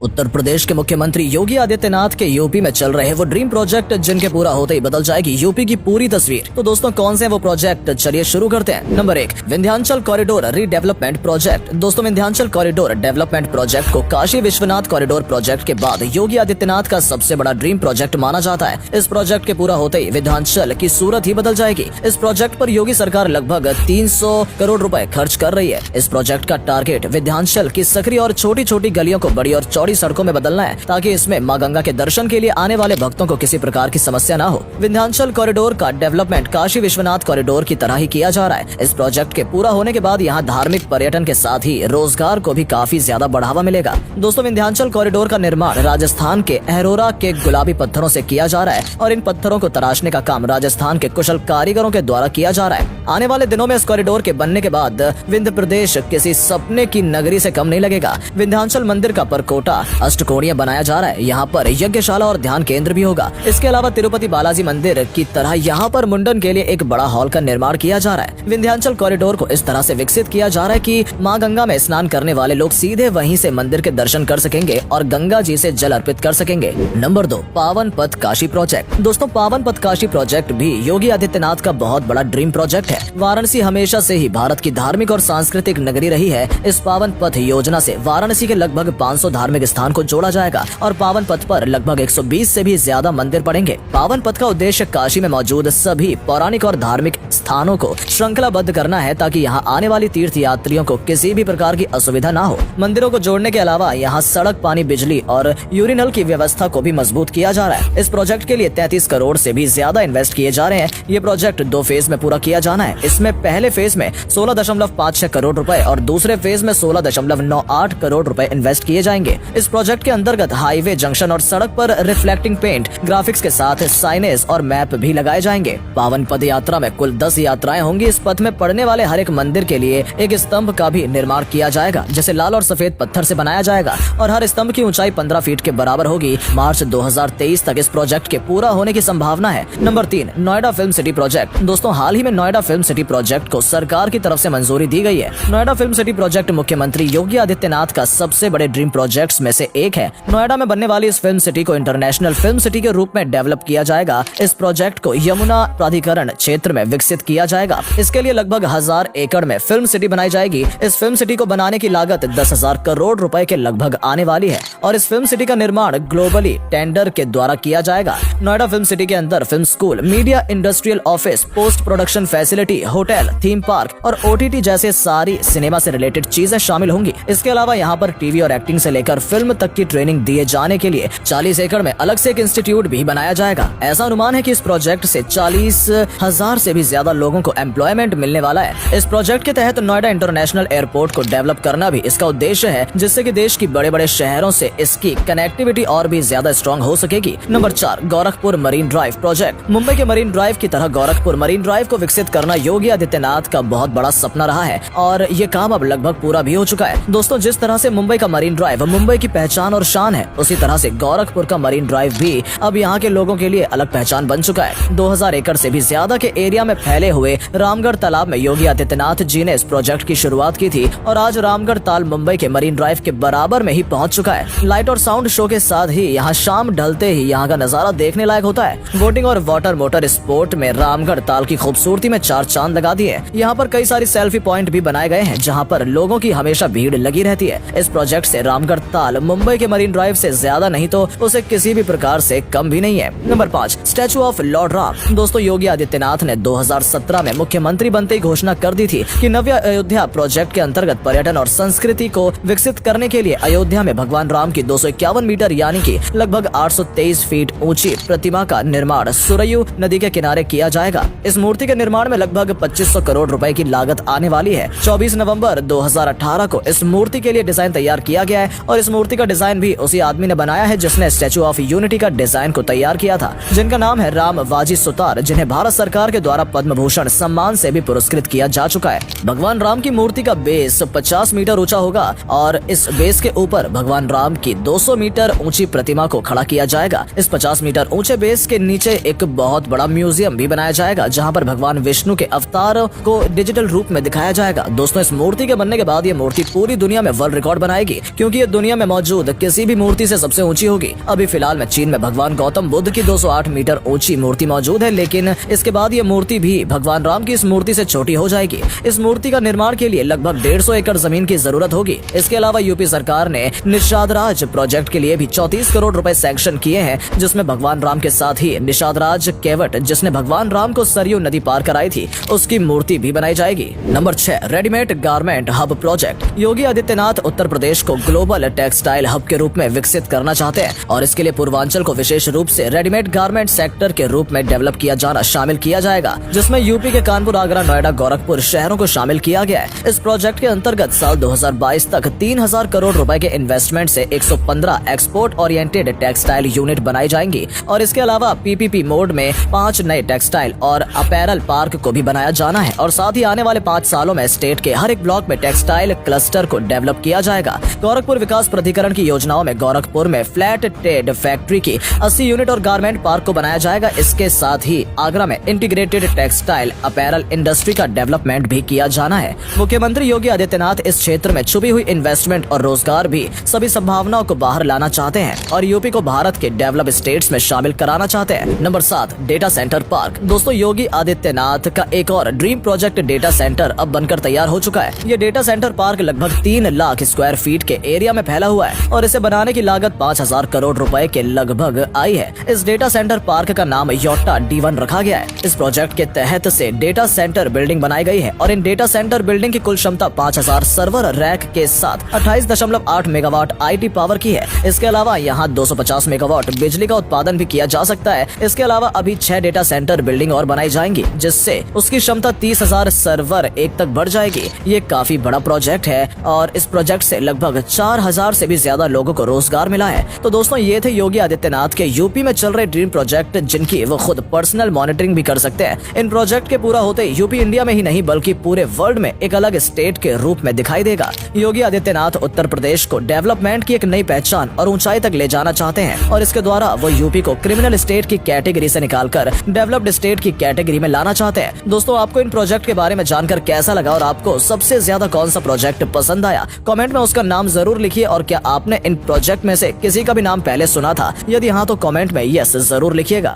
उत्तर प्रदेश के मुख्यमंत्री योगी आदित्यनाथ के यूपी में चल रहे वो ड्रीम प्रोजेक्ट जिनके पूरा होते ही बदल जाएगी यूपी की पूरी तस्वीर। तो दोस्तों कौन से वो प्रोजेक्ट, चलिए शुरू करते हैं। Number 1, Vindhyachal corridor redevelopment project. दोस्तों विंध्याचल कॉरिडोर डेवलपमेंट प्रोजेक्ट को काशी विश्वनाथ कॉरिडोर प्रोजेक्ट के बाद योगी आदित्यनाथ का सबसे बड़ा ड्रीम प्रोजेक्ट माना जाता है। इस प्रोजेक्ट के पूरा होते ही विंध्याचल की सूरत ही बदल जाएगी। इस प्रोजेक्ट पर योगी सरकार लगभग 300 करोड़ रुपए खर्च कर रही है। इस प्रोजेक्ट का टारगेट विंध्याचल की सकरी और छोटी छोटी गलियों को बड़ी और चौड़ी सड़कों में बदलना है, ताकि इसमें मां गंगा के दर्शन के लिए आने वाले भक्तों को किसी प्रकार की समस्या ना हो। विंध्याचल कॉरिडोर का डेवलपमेंट काशी विश्वनाथ कॉरिडोर की तरह ही किया जा रहा है। इस प्रोजेक्ट के पूरा होने के बाद यहाँ धार्मिक पर्यटन के साथ ही रोजगार को भी काफी ज्यादा बढ़ावा मिलेगा। दोस्तों विंध्याचल कॉरिडोर का निर्माण राजस्थान के अहरोरा के गुलाबी पत्थरों से किया जा रहा है और इन पत्थरों को तराशने का काम राजस्थान के कुशल कारीगरों के द्वारा किया जा रहा है। आने वाले दिनों में इस कॉरिडोर के बनने के बाद विंध्य प्रदेश किसी सपने की नगरी से कम नहीं लगेगा। विंध्याचल मंदिर का परकोटा अष्टकोणीय बनाया जा रहा है। यहाँ पर यज्ञशाला और ध्यान केंद्र भी होगा। इसके अलावा तिरुपति बालाजी मंदिर की तरह यहाँ पर मुंडन के लिए एक बड़ा हॉल का निर्माण किया जा रहा है। विंध्याचल कॉरिडोर को इस तरह से विकसित किया जा रहा है कि मां गंगा में स्नान करने वाले लोग सीधे वहीं से मंदिर के दर्शन कर सकेंगे और गंगा जी से जल अर्पित कर सकेंगे। नंबर 2, पावन पथ काशी प्रोजेक्ट। दोस्तों पावन पथ काशी प्रोजेक्ट भी योगी आदित्यनाथ का बहुत बड़ा ड्रीम प्रोजेक्ट है। वाराणसी हमेशा से ही भारत की धार्मिक और सांस्कृतिक नगरी रही है। इस पावन पथ योजना से वाराणसी के लगभग 500 धार्मिक स्थान को जोड़ा जाएगा और पावन पथ पर लगभग 120 से भी ज्यादा मंदिर पड़ेंगे। पावन पथ का उद्देश्य काशी में मौजूद सभी पौराणिक और धार्मिक स्थानों को श्रृंखलाबद्ध करना है, ताकि यहाँ आने वाली तीर्थ यात्रियों को किसी भी प्रकार की असुविधा ना हो। मंदिरों को जोड़ने के अलावा यहाँ सड़क, पानी, बिजली और यूरिनल की व्यवस्था को भी मजबूत किया जा रहा है। इस प्रोजेक्ट के लिए 33 करोड़ से भी ज्यादा इन्वेस्ट किए जा रहे हैं। ये प्रोजेक्ट 2 फेज में पूरा किया जाना है। इसमें पहले फेज में 16.56 करोड़ रुपए और दूसरे फेज में 16.98 करोड़ रुपए इन्वेस्ट किए जाएंगे। इस प्रोजेक्ट के अंतर्गत हाईवे, जंक्शन और सड़क पर रिफ्लेक्टिंग पेंट, ग्राफिक्स के साथ साइनेज और मैप भी लगाए जाएंगे। पावन पद यात्रा में कुल 10 यात्राएं होंगी। इस पथ में पड़ने वाले हर एक मंदिर के लिए एक स्तंभ का भी निर्माण किया जाएगा, जिसे लाल और सफेद पत्थर से बनाया जाएगा और हर स्तंभ की ऊंचाई 15 फीट के बराबर होगी। मार्च 2023 तक इस प्रोजेक्ट के पूरा होने की संभावना है। Number 3, Noida film city project. दोस्तों हाल ही में नोएडा फिल्म सिटी प्रोजेक्ट को सरकार की तरफ से मंजूरी दी गई है। नोएडा फिल्म सिटी प्रोजेक्ट मुख्यमंत्री योगी आदित्यनाथ का सबसे बड़े ड्रीम प्रोजेक्ट्स में से एक है। नोएडा में बनने वाली इस फिल्म सिटी को इंटरनेशनल फिल्म सिटी के रूप में डेवलप किया जाएगा। इस प्रोजेक्ट को यमुना प्राधिकरण क्षेत्र में विकसित किया जाएगा। इसके लिए लगभग 1000 एकड़ में फिल्म सिटी बनाई जाएगी। इस फिल्म सिटी को बनाने की लागत 10,000 करोड़ रुपए के लगभग आने वाली है और इस फिल्म सिटी का निर्माण ग्लोबली टेंडर के द्वारा किया जाएगा। नोएडा फिल्म सिटी के अंदर film school, media industrial office, post production facility, hotel, theme park और OTT जैसे सारी सिनेमा से रिलेटेड चीजें शामिल होंगी। इसके अलावा यहाँ पर टीवी और एक्टिंग से लेकर फिल्म तक की ट्रेनिंग दिए जाने के लिए 40 एकड़ में अलग से एक इंस्टीट्यूट भी बनाया जाएगा। ऐसा अनुमान है कि इस प्रोजेक्ट से 40,000 से भी ज्यादा लोगों को एम्प्लॉयमेंट मिलने वाला है। इस प्रोजेक्ट के तहत नोएडा इंटरनेशनल एयरपोर्ट को डेवलप करना भी इसका उद्देश्य है, जिससे कि देश की बड़े बड़े शहरों से इसकी कनेक्टिविटी और भी ज्यादा स्ट्रॉन्ग हो सकेगी। Number 4, Gorakhpur marine drive project. Mumbai के मरीन ड्राइव की तरह गोरखपुर मरीन ड्राइव को विकसित करना योगी आदित्यनाथ का बहुत बड़ा सपना रहा है और ये काम अब लगभग पूरा भी हो चुका है। दोस्तों जिस तरह से मुंबई का मरीन ड्राइव मुंबई की पहचान और शान है, उसी तरह से गोरखपुर का मरीन ड्राइव भी अब यहाँ के लोगों के लिए अलग पहचान बन चुका है। 2000 एकड़ से भी ज्यादा के एरिया में फैले हुए रामगढ़ तालाब में योगी आदित्यनाथ जी ने इस प्रोजेक्ट की शुरुआत की थी और आज रामगढ़ ताल मुंबई के मरीन ड्राइव के बराबर में ही पहुंच चुका है। लाइट और साउंड शो के साथ ही यहाँ शाम ढलते ही यहाँ का नजारा देखने लायक होता है। बोटिंग और वाटर मोटर स्पोर्ट में रामगढ़ ताल की खूबसूरती में 4 चांद लगा दिए। यहाँ पर कई सारी सेल्फी पॉइंट भी बनाए गए हैं, जहाँ पर लोगों की हमेशा भीड़ लगी रहती है। इस प्रोजेक्ट से रामगढ़ ताल मुंबई के मरीन ड्राइव से ज्यादा नहीं तो उसे किसी भी प्रकार से कम भी नहीं है। Number 5, statue of Lord Ram. दोस्तों योगी आदित्यनाथ ने 2017 में मुख्यमंत्री बनते ही घोषणा कर दी थी कि नव्य अयोध्या प्रोजेक्ट के अंतर्गत पर्यटन और संस्कृति को विकसित करने के लिए अयोध्या में भगवान राम की 251 मीटर यानी कि लगभग 823 फीट ऊंची प्रतिमा का निर्माण सुरयू नदी के किनारे किया जाएगा। इस मूर्ति के निर्माण में लगभग 2500 करोड़ रुपए की लागत आने वाली है। 24 नवंबर 2018 को इस मूर्ति के लिए डिजाइन तैयार किया गया है और इस मूर्ति का डिजाइन भी उसी आदमी ने बनाया है जिसने स्टैचू ऑफ यूनिटी का डिजाइन को तैयार किया था, जिनका नाम है राम वाजी सुतार, जिन्हें भारत सरकार के द्वारा पद्म भूषण सम्मान से भी पुरस्कृत किया जा चुका है। भगवान राम की मूर्ति का बेस 50 मीटर ऊंचा होगा और इस बेस के ऊपर भगवान राम की 200 मीटर ऊंची प्रतिमा को खड़ा किया जाएगा। इस 50 मीटर ऊंचे बेस के नीचे एक बहुत बड़ा म्यूजियम भी बनाया जाएगा, जहाँ पर भगवान विष्णु के अवतार को डिजिटल रूप में दिखाया जाएगा। दोस्तों इस मूर्ति के बनने के बाद ये मूर्ति पूरी दुनिया में वर्ल्ड रिकॉर्ड बनाएगी, क्योंकि ये दुनिया में मौजूद किसी भी मूर्ति से सबसे ऊंची होगी। अभी फिलहाल में चीन में भगवान गौतम बुद्ध की 208 मीटर ऊंची मूर्ति मौजूद है, लेकिन इसके बाद ये मूर्ति भी भगवान राम की इस मूर्ति से छोटी हो जाएगी। इस मूर्ति का निर्माण के लिए लगभग 150 एकड़ जमीन की जरूरत होगी। इसके अलावा यूपी सरकार ने निषाद राज प्रोजेक्ट के लिए भी 34 करोड़ रुपए सैंक्शन किए हैं, जिसमें भगवान राम के साथ ही निषाद राज केवट, जिसने भगवान राम को सरयू नदी पार कराई थी, उसकी मूर्ति भी बनाई जाएगी। Number 6, ready-made garment hub project. Yogi Adityanath Uttar Pradesh को ग्लोबल टेक्सटाइल हब के रूप में विकसित करना चाहते हैं और इसके लिए पूर्वांचल को विशेष रूप से रेडीमेड गारमेंट सेक्टर के रूप में डेवलप किया जाना शामिल किया जाएगा, जिसमें यूपी के कानपुर, आगरा, नोएडा, गोरखपुर शहरों को शामिल किया गया है। इस प्रोजेक्ट के अंतर्गत साल 2022 तक 3000 करोड़ रुपए के इन्वेस्टमेंट से 115 एक्सपोर्ट ओरिएंटेड टेक्सटाइल यूनिट बनाई जाएंगी और इसके अलावा पीपीपी मोड में 5 नए टेक्सटाइल और अपैरल पार्क को भी बनाया जाना है और साथ ही आने वाले 5 सालों में स्टेट के हर एक ब्लॉक में टेक्सटाइल क्लस्टर को डेवलप किया जाएगा। गोरखपुर विकास प्राधिकरण की योजनाओं में गोरखपुर में फ्लैट टेड फैक्ट्री की 80 यूनिट और गारमेंट पार्क को बनाया जाएगा। इसके साथ ही आगरा में इंटीग्रेटेड टेक्सटाइल अपैरल इंडस्ट्री का डेवलपमेंट भी किया जाना है। मुख्यमंत्री योगी आदित्यनाथ इस क्षेत्र में छुपी हुई इन्वेस्टमेंट और रोजगार भी सभी संभावनाओं को बाहर लाना चाहते हैं और यूपी को भारत के डेवलप स्टेट्स में शामिल कराना चाहते हैं। Number 7, data centre park. दोस्तों, योगी आदित्यनाथ का एक और ड्रीम प्रोजेक्ट डेटा सेंटर अब बनकर तैयार हो चुका है। ये डेटा सेंटर पार्क लगभग 3 लाख स्क्वायर फीट के एरिया में फैला हुआ है और इसे बनाने की लागत 5000 करोड़ रुपए के लगभग आई है। इस डेटा सेंटर पार्क का नाम योटा D1 रखा गया है। इस प्रोजेक्ट के तहत से डेटा सेंटर बिल्डिंग बनाई गई है और इन डेटा सेंटर बिल्डिंग की कुल क्षमता 5000 सर्वर रैक के साथ 28.8 मेगावाट IT पावर की है। इसके अलावा यहाँ 250 मेगावाट बिजली का उत्पादन भी किया जा सकता है। इसके अलावा अभी 6 डेटा सेंटर बिल्डिंग और बनाई जाएंगी, जिससे उसकी क्षमता 30,000 सर्वर एक तक बढ़ जाएगी। ये काफी बड़ा प्रोजेक्ट है और इस प्रोजेक्ट से लगभग 4000 से भी ज्यादा लोगों को रोजगार मिला है। तो दोस्तों, ये थे योगी आदित्यनाथ के यूपी में चल रहे ड्रीम प्रोजेक्ट, जिनकी वो खुद पर्सनल मॉनिटरिंग भी कर सकते हैं। इन प्रोजेक्ट के पूरा होते यूपी इंडिया में ही नहीं बल्कि पूरे वर्ल्ड में एक अलग स्टेट के रूप में दिखाई देगा। योगी आदित्यनाथ उत्तर प्रदेश को डेवलपमेंट की एक नई पहचान और ऊंचाई तक ले जाना चाहते हैं और इसके द्वारा वो यूपी को क्रिमिनल स्टेट की कैटेगरी से निकालकर डेवलप्ड स्टेट की कैटेगरी में लाना चाहते हैं। दोस्तों, आपको इन प्रोजेक्ट के बारे में जानकर कैसा लगा और आपको सबसे ज्यादा कौन सा प्रोजेक्ट पसंद आया? कमेंट में उसका नाम जरूर लिखिए और क्या आपने इन प्रोजेक्ट में से किसी का भी नाम पहले सुना था? यदि हाँ तो कमेंट में यस जरूर लिखिएगा।